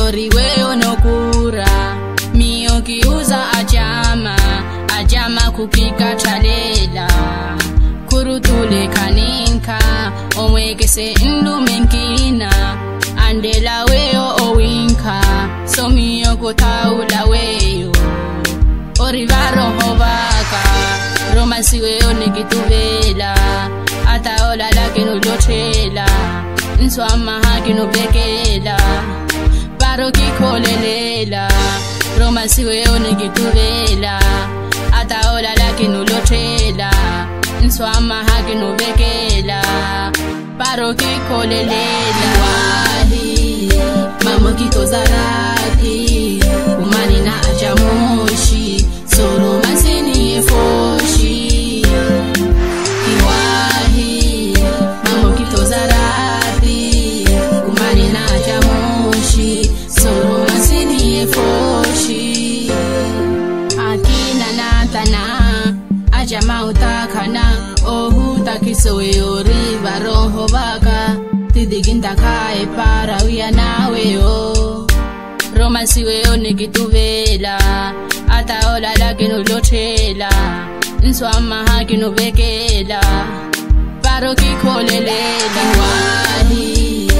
Ori weo nokura Mio kiuza ajama kukika chalela Kurutule kaninka Omwekese ndu menkina Andela weo owinka So mio kotaula weo Ori varo hovaka Romansi weo nikituvela Ata ola lake nulochela Nswama haki nubekela Paro kikolelela Romansi weo nikituvela Ata ola lake nulochela Nswama haki nubekela Paro kikolelela Wahi Mamo kito zarati Umani na ajamoshi So romansi ni efoshi Iwahi Mamo kito zarati Umani na ajamoshi So romansi ni efoshi Akina natana Ajama utakana Ohu takisowe oriva roho baka Tidiginta kae para uya nawe o Romansi weo nikituvela Ata ola lake nulochela Nswama haki nubekela Paro kikolelela Wahi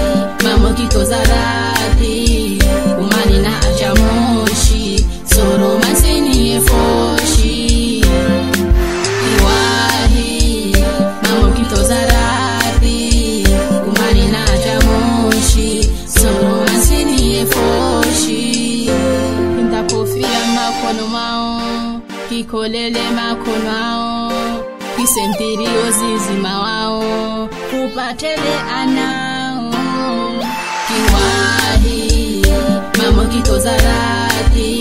Mamo kito zarati Umani na ajamoshi So romansi ni efoshi Iwahi Mamo kito zarati Umani na ajamoshi So romansi ni efoshi Intapofia makono mao Kikolele makono ao Kisentiri ozizima wao Kupatele anao Kiwahi Mamo kito zarati